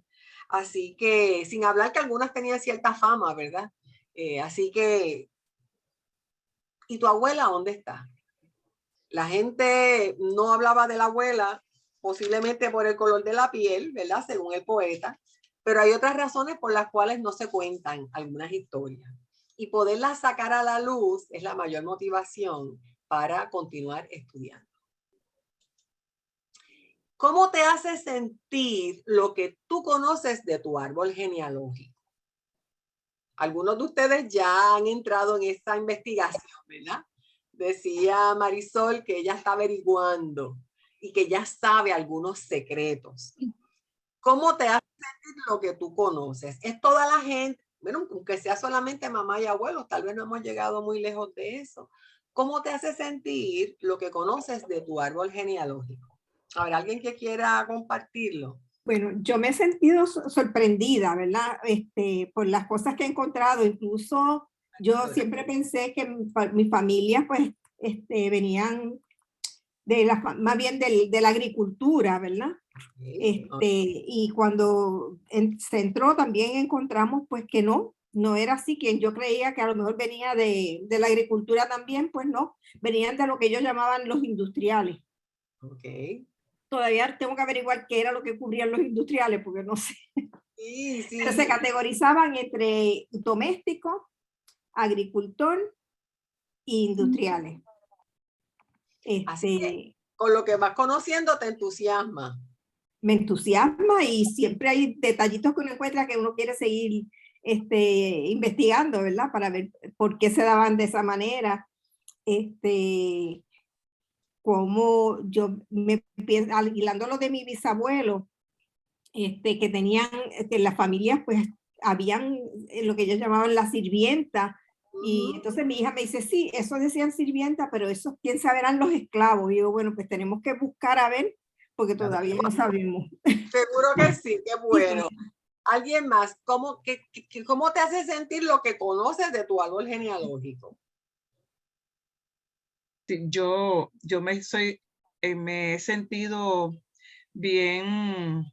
Así que, sin hablar que algunas tenían cierta fama, ¿verdad? Así que, ¿y tu abuela dónde está? La gente no hablaba de la abuela, posiblemente por el color de la piel, ¿verdad? Según el poeta, pero hay otras razones por las cuales no se cuentan algunas historias. Y poderlas sacar a la luz es la mayor motivación para continuar estudiando. ¿Cómo te hace sentir lo que tú conoces de tu árbol genealógico? Algunos de ustedes ya han entrado en esa investigación, ¿verdad? Decía Marisol que ella está averiguando y que ya sabe algunos secretos. ¿Cómo te hace sentir lo que tú conoces? Es toda la gente, bueno, aunque sea solamente mamá y abuelos, tal vez no hemos llegado muy lejos de eso. ¿Cómo te hace sentir lo que conoces de tu árbol genealógico? ¿Habrá alguien que quiera compartirlo? Bueno, yo me he sentido sorprendida, ¿verdad? Por las cosas que he encontrado. Incluso yo siempre pensé que mi familia, pues, venían más bien de la agricultura, ¿verdad? Y cuando se entró también encontramos, pues, que no era así. Quien yo creía que a lo mejor venía de la agricultura también, pues no, venían de lo que ellos llamaban los industriales. Okay. Todavía tengo que averiguar qué era lo que cubrían los industriales, porque no sé. Sí. Pero se categorizaban entre doméstico, agricultor e industriales. Así que, con lo que vas conociendo te entusiasma. Me entusiasma y siempre hay detallitos que uno encuentra que uno quiere seguir investigando, ¿verdad? Para ver por qué se daban de esa manera. Como yo me pienso, hilando lo de mi bisabuelo, que tenían, las familias, pues, habían lo que ellos llamaban la sirvienta, y entonces mi hija me dice, sí, eso decían sirvienta, pero esos, quién sabe, eran los esclavos. Y yo, bueno, pues tenemos que buscar a ver, porque todavía no sabemos. Seguro que sí, qué bueno. ¿Alguien más? ¿Cómo te hace sentir lo que conoces de tu árbol genealógico? Yo me he sentido bien,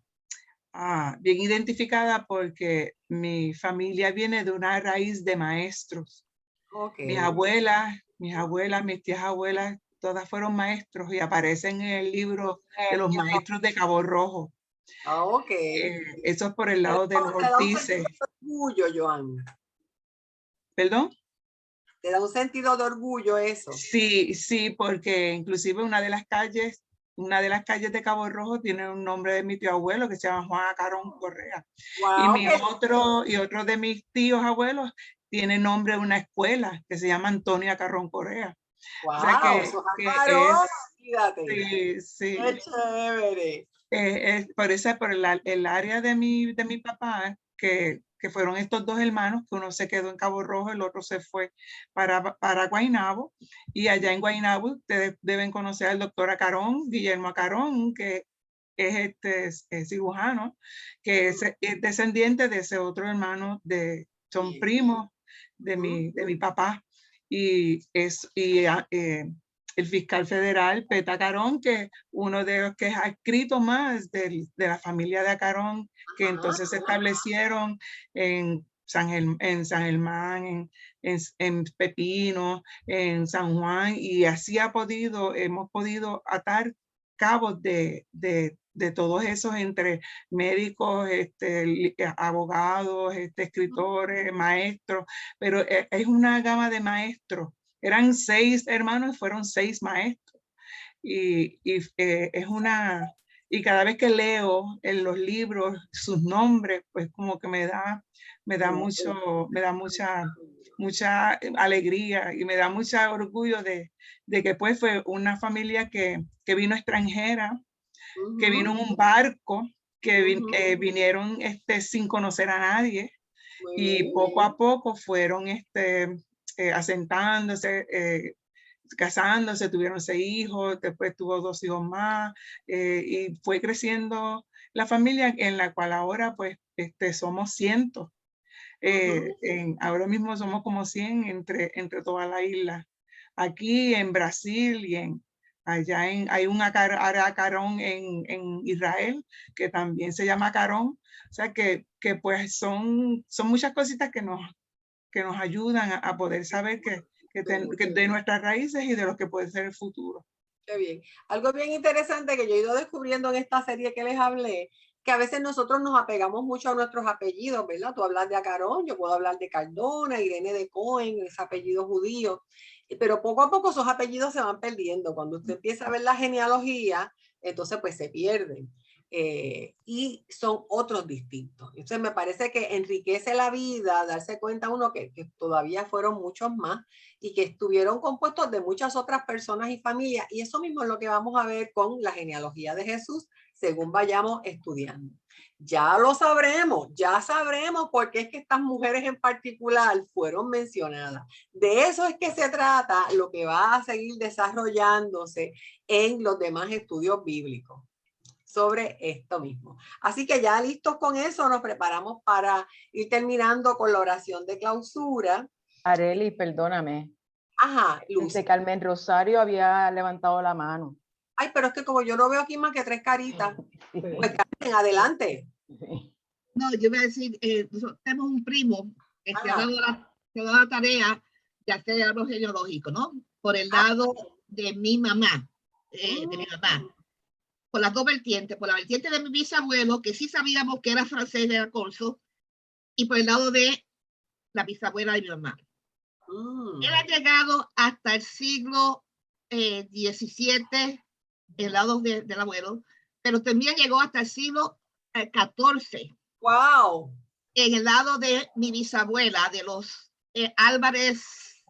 bien identificada porque mi familia viene de una raíz de maestros. Okay. Mis abuelas, mis tías abuelas, todas fueron maestros y aparecen en el libro de los maestros de Cabo Rojo. Eso es por el lado de los Ortices. Orgullo, Joan. ¿Perdón? ¿Te da un sentido de orgullo eso? Sí, porque inclusive una de las calles de Cabo Rojo tiene un nombre de mi tío abuelo que se llama Juan Acarón Correa. Wow, y otro de mis tíos abuelos tiene nombre de una escuela que se llama Antonio Acarón Correa. Wow, o sea fíjate. Sí. Qué chévere. Por el área de mi papá, que fueron estos 2 hermanos, que uno se quedó en Cabo Rojo, el otro se fue para Guaynabo, y allá en Guaynabo ustedes deben conocer al doctor Acarón, Guillermo Acarón, que es cirujano, que es descendiente de ese otro hermano, son primos de mi papá, y el fiscal federal, Peta Acarón, que uno de los que ha escrito más de la familia de Acarón, que entonces se establecieron en San Germán, en Pepino, en San Juan, y así hemos podido atar cabos de todos esos entre médicos, abogados, escritores, maestros, pero es una gama de maestros. Eran 6 hermanos y fueron 6 maestros. Y cada vez que leo en los libros sus nombres, pues como que me da mucha mucha alegría y me da mucho orgullo de que pues fue una familia que vino extranjera, que vino en un barco, que vinieron sin conocer a nadie y poco a poco fueron asentándose, casándose, tuvieron 6 hijos, después tuvo 2 hijos más y fue creciendo la familia en la cual ahora pues somos cientos. Ahora mismo somos como 100 entre toda la isla. Aquí en Brasil y hay un Acarón en Israel que también se llama Acarón. O sea que pues son muchas cositas que nos ayudan a poder saber que de nuestras raíces y de lo que puede ser el futuro. Qué bien. Algo bien interesante que yo he ido descubriendo en esta serie que les hablé, que a veces nosotros nos apegamos mucho a nuestros apellidos, ¿verdad? Tú hablas de Acarón, yo puedo hablar de Cardona, Irene de Cohen, ese apellido judío, pero poco a poco esos apellidos se van perdiendo. Cuando usted empieza a ver la genealogía, entonces pues se pierden. Y son otros distintos. Entonces me parece que enriquece la vida darse cuenta uno que todavía fueron muchos más y que estuvieron compuestos de muchas otras personas y familias. Y eso mismo es lo que vamos a ver con la genealogía de Jesús según vayamos estudiando. Ya lo sabremos, ya sabremos por qué es que estas mujeres en particular fueron mencionadas. De eso es que se trata lo que va a seguir desarrollándose en los demás estudios bíblicos sobre esto mismo. Así que ya listos con eso, nos preparamos para ir terminando con la oración de clausura. Arely, perdóname. Ajá, Luz. Carmen Rosario había levantado la mano. Ay, pero es que como yo no veo aquí más que 3 caritas, pues Carmen, adelante. No, yo voy a decir, nosotros tenemos un primo que se ha dado la tarea de hacer el árbol genealógico, ¿no? Por el lado de mi mamá, por las 2 vertientes, por la vertiente de mi bisabuelo, que sí sabíamos que era francés de Corso, y por el lado de la bisabuela de mi mamá. Él ha llegado hasta el siglo XVII, el lado del abuelo, pero también llegó hasta el siglo XIV. ¡Wow! En el lado de mi bisabuela, de los Álvarez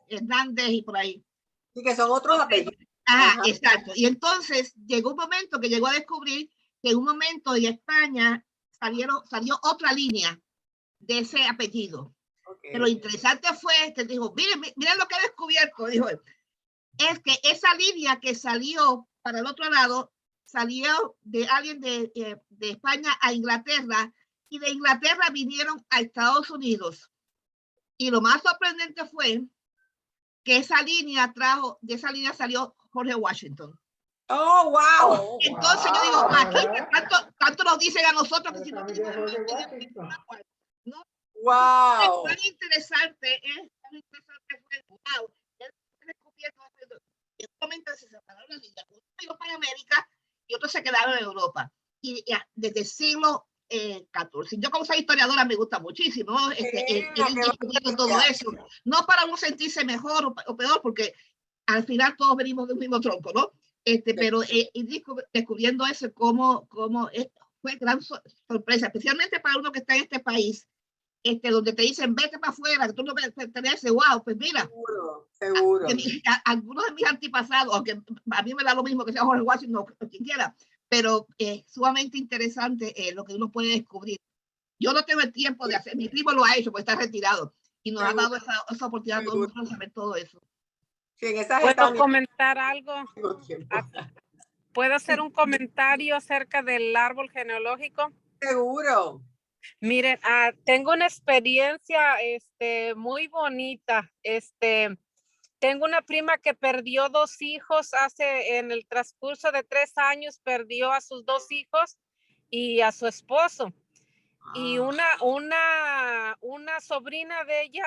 Hernández y por ahí. Sí, que son otros apellidos. Ajá, exacto. Y entonces llegó un momento que llegó a descubrir que en un momento en España salió otra línea de ese apellido. Okay. Pero lo interesante fue que dijo, miren lo que he descubierto, dijo, es que esa línea que salió para el otro lado, salió de alguien de España a Inglaterra, y de Inglaterra vinieron a Estados Unidos. Y lo más sorprendente fue que de esa línea salió George Washington. ¡Oh, wow! Entonces yo digo, aquí tanto nos dicen a nosotros que si no tenemos ¿no? ¡Wow! Tan interesante fue, wow, en un momento se separaron las líneas, uno iba para América y otros se quedaron en Europa. Y desde el siglo XIV. Yo como soy historiadora me gusta muchísimo descubriendo todo eso. No para uno sentirse mejor o peor, porque al final todos venimos de un mismo tronco, ¿no? Pero descubriendo eso, cómo fue gran sorpresa, especialmente para uno que está en este país, donde te dicen, vete para afuera, que tú no perteneces, wow, pues mira. Seguro. Algunos de mis antepasados, aunque a mí me da lo mismo que sea George Washington o quien quiera, pero sumamente interesante lo que uno puede descubrir. Yo no tengo el tiempo de hacer, mi primo lo ha hecho porque está retirado y nos ha dado esa oportunidad a todos nosotros de saber todo eso. Sí, ¿Puedo comentar algo? ¿Puedo hacer un comentario acerca del árbol genealógico? Seguro. Miren, tengo una experiencia muy bonita. Tengo una prima que perdió 2 hijos en el transcurso de 3 años, perdió a sus 2 hijos y a su esposo. Y una sobrina de ella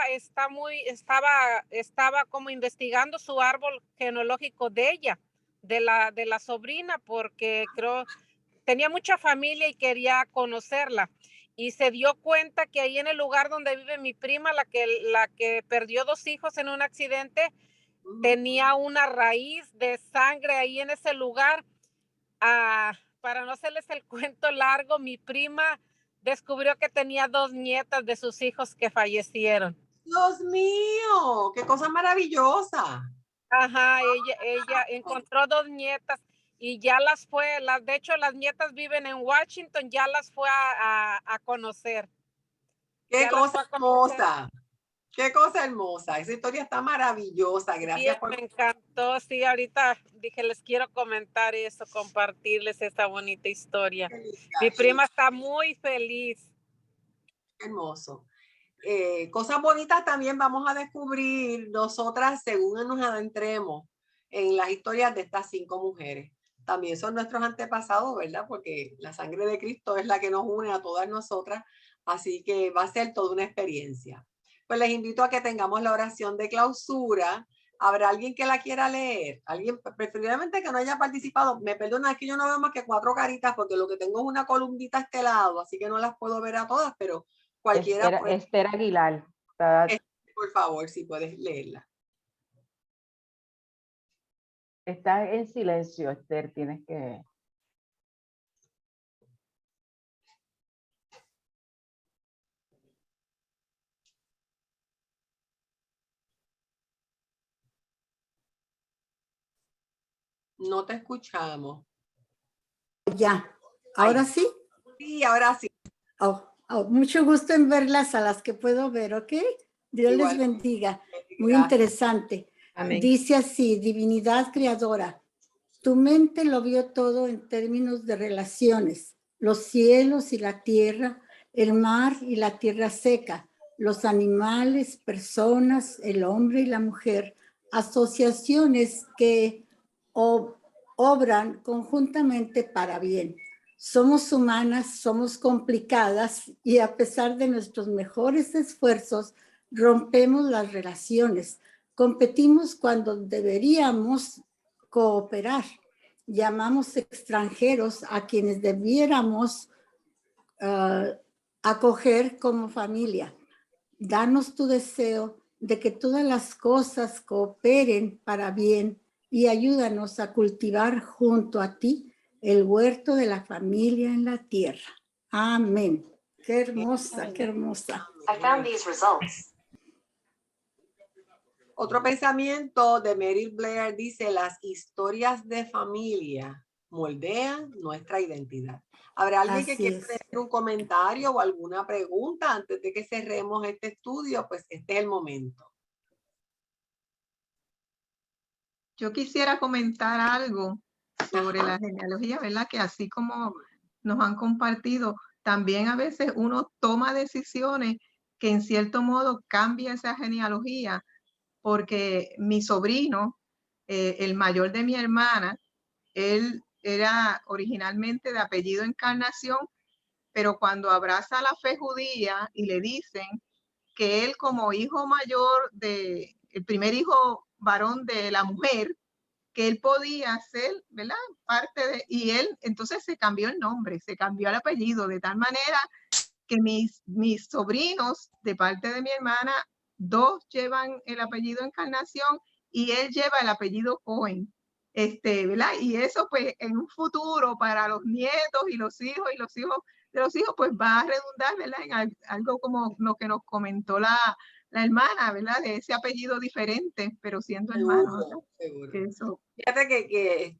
estaba como investigando su árbol genealógico de ella, de la sobrina, porque tenía mucha familia y quería conocerla. Y se dio cuenta que ahí en el lugar donde vive mi prima, la que perdió 2 hijos en un accidente, tenía una raíz de sangre ahí en ese lugar. Para no hacerles el cuento largo, mi prima descubrió que tenía 2 nietas de sus hijos que fallecieron. Dios mío, qué cosa maravillosa. Ajá, ella encontró 2 nietas y ya de hecho las nietas viven en Washington, ya las fue a conocer. Qué cosa hermosa. Qué cosa hermosa. Esa historia está maravillosa. Gracias Me encantó. Sí, ahorita dije, les quiero comentar eso, compartirles esta bonita historia. Mi prima está muy feliz. Hermoso. Cosas bonitas también vamos a descubrir nosotras según nos adentremos en las historias de estas 5 mujeres. También son nuestros antepasados, ¿verdad? Porque la sangre de Cristo es la que nos une a todas nosotras, así que va a ser toda una experiencia. Pues les invito a que tengamos la oración de clausura. ¿Habrá alguien que la quiera leer? Alguien, preferiblemente que no haya participado. Me perdona, es que yo no veo más que 4 caritas porque lo que tengo es una columnita a este lado, así que no las puedo ver a todas, pero cualquiera puede. Esther Aguilar. Por favor, si puedes leerla. Estás en silencio, Esther, tienes que... No te escuchamos. Ya, ¿ahora sí? Sí, ahora sí. Mucho gusto en verlas a las que puedo ver, ¿ok? Dios les bendiga. Muy interesante. Amén. Dice así, divinidad creadora, tu mente lo vio todo en términos de relaciones, los cielos y la tierra, el mar y la tierra seca, los animales, personas, el hombre y la mujer, asociaciones que obran conjuntamente para bien. Somos humanas, somos complicadas y a pesar de nuestros mejores esfuerzos, rompemos las relaciones. Competimos cuando deberíamos cooperar. Llamamos extranjeros a quienes debiéramos acoger como familia. Danos tu deseo de que todas las cosas cooperen para bien y ayúdanos a cultivar junto a ti el huerto de la familia en la tierra. Amén. Qué hermosa, qué hermosa. I found these results. Otro pensamiento de Mary Blair dice, las historias de familia moldean nuestra identidad. ¿Habrá alguien que quiera hacer un comentario o alguna pregunta antes de que cerremos este estudio? Pues este es el momento. Yo quisiera comentar algo sobre la genealogía, ¿verdad? Que así como nos han compartido, también a veces uno toma decisiones que en cierto modo cambia esa genealogía, porque mi sobrino, el mayor de mi hermana, él era originalmente de apellido Encarnación, pero cuando abraza la fe judía y le dicen que él como hijo mayor el primer hijo varón de la mujer, que él podía ser, ¿verdad? Parte de, y él entonces se cambió el nombre, se cambió el apellido, de tal manera que mis sobrinos de parte de mi hermana, 2 llevan el apellido Encarnación y él lleva el apellido Cohen. ¿Verdad? Y eso pues en un futuro para los nietos y los hijos de los hijos pues va a redundar, ¿verdad? En algo como lo que nos comentó la hermana, ¿verdad? De ese apellido diferente, pero siendo hermanos. Seguro. Fíjate que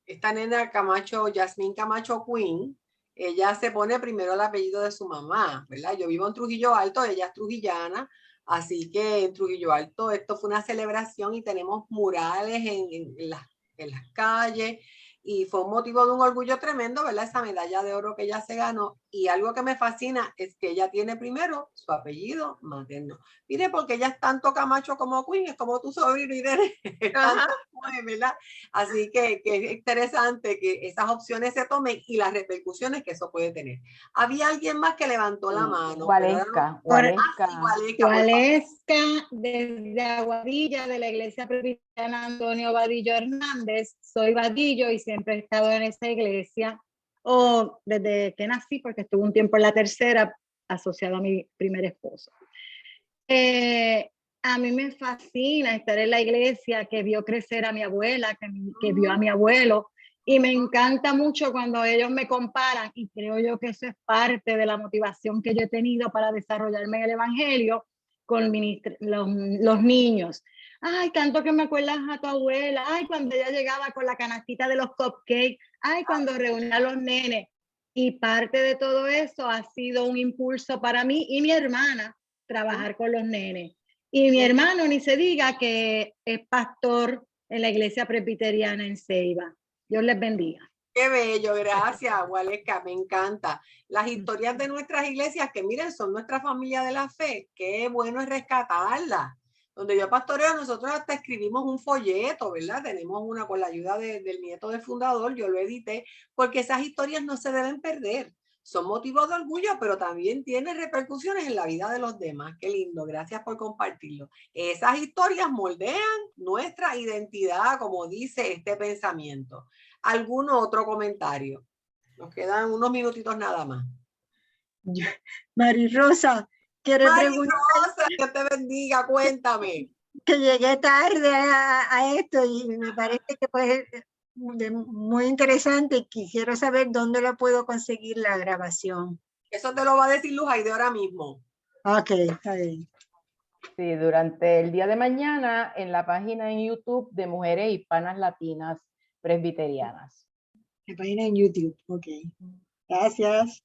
esta nena Camacho, Yasmín Camacho Queen, ella se pone primero el apellido de su mamá, ¿verdad? Yo vivo en Trujillo Alto, ella es trujillana, así que en Trujillo Alto esto fue una celebración y tenemos murales en las calles y fue un motivo de un orgullo tremendo, ¿verdad? Esa medalla de oro que ella se ganó, y algo que me fascina es que ella tiene primero su apellido materno. Mire, porque ella es tanto Camacho como Queen, es como tu sobrino y ¿verdad? Así que es interesante que esas opciones se tomen y las repercusiones que eso puede tener. Había alguien más que levantó la mano. Gualesca. Gualesca, desde Aguadilla, de la Iglesia Presbiteriana Antonio Vadillo Hernández. Soy Vadillo y siempre he estado en esa iglesia, o desde que nací, porque estuve un tiempo en la tercera, asociado a mi primer esposo. A mí me fascina estar en la iglesia que vio crecer a mi abuela, que vio a mi abuelo, Y me encanta mucho cuando ellos me comparan, y creo yo que eso es parte de la motivación que yo he tenido para desarrollarme en el Evangelio con los niños. Ay, tanto que me acuerdas a tu abuela. Ay, cuando ella llegaba con la canastita de los cupcakes. Ay, cuando reunía a los nenes. Y parte de todo eso ha sido un impulso para mí y mi hermana trabajar con los nenes. Y mi hermano, ni se diga, que es pastor en la iglesia presbiteriana en Ceiba. Dios les bendiga. Qué bello, gracias, Waleska, me encanta. Las historias de nuestras iglesias, que miren, son nuestra familia de la fe, qué bueno es rescatarlas. Donde yo pastoreo, nosotros hasta escribimos un folleto, ¿verdad? Tenemos una con la ayuda del nieto del fundador, yo lo edité, porque esas historias no se deben perder. Son motivos de orgullo, pero también tienen repercusiones en la vida de los demás. Qué lindo, gracias por compartirlo. Esas historias moldean nuestra identidad, como dice este pensamiento. ¿Algún otro comentario? Nos quedan unos minutitos nada más. Mari Rosa, quiero preguntar. Rosa, Dios te bendiga, cuéntame. Que llegué tarde a esto y me parece que fue muy interesante y quisiera saber dónde lo puedo conseguir la grabación. Eso te lo va a decir Luz-Aide ahora mismo. Ok, está bien. Sí, durante el día de mañana en la página en YouTube de Mujeres Hispanas Latinas Presbiterianas. La página en YouTube, ok. Gracias.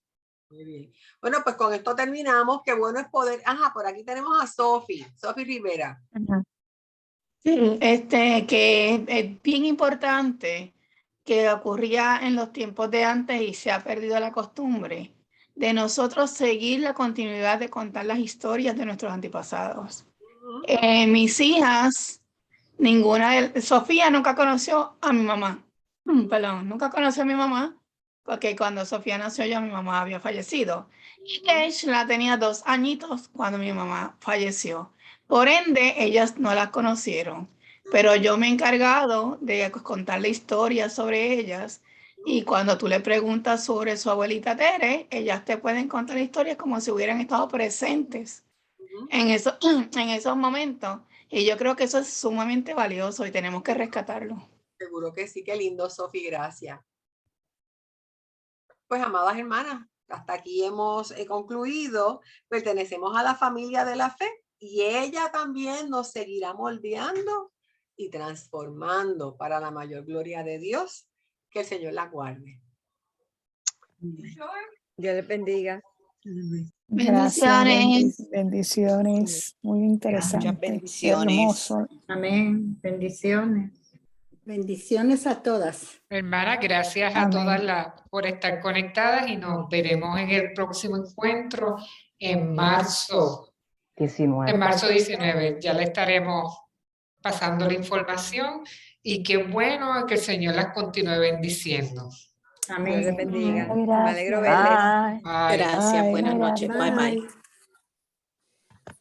Muy bien. Bueno, pues con esto terminamos. Qué bueno es poder. Ajá, por aquí tenemos a Sofi Rivera. Ajá. Sí, que es bien importante, que ocurría en los tiempos de antes y se ha perdido la costumbre de nosotros seguir la continuidad de contar las historias de nuestros antepasados. Mis hijas, Sofía nunca conoció a mi mamá. Perdón, nunca conoció a mi mamá, porque cuando Sofía nació ya mi mamá había fallecido. Y Keishla tenía 2 añitos cuando mi mamá falleció. Por ende, ellas no las conocieron, pero yo me he encargado de contarle historias sobre ellas, y cuando tú le preguntas sobre su abuelita Tere, ellas te pueden contar historias como si hubieran estado presentes en esos momentos, y yo creo que eso es sumamente valioso y tenemos que rescatarlo. Seguro que sí, qué lindo, Sofi, gracias. Pues, amadas hermanas, hasta aquí hemos concluido. Pertenecemos a la familia de la fe y ella también nos seguirá moldeando y transformando para la mayor gloria de Dios. Que el Señor la guarde. Dios les bendiga. Bendiciones. Bendiciones. Muy interesante. Muchas bendiciones. Hermoso. Amén. Bendiciones. Bendiciones a todas. Hermana, gracias a todas por estar conectadas y nos veremos en el próximo encuentro en marzo. 19. En marzo 19. Ya le estaremos pasando la información y qué bueno que el Señor las continúe bendiciendo. Amén. Dios les bendiga. Gracias. Me alegro verles. Bye. Gracias, buenas noches. Bye, bye.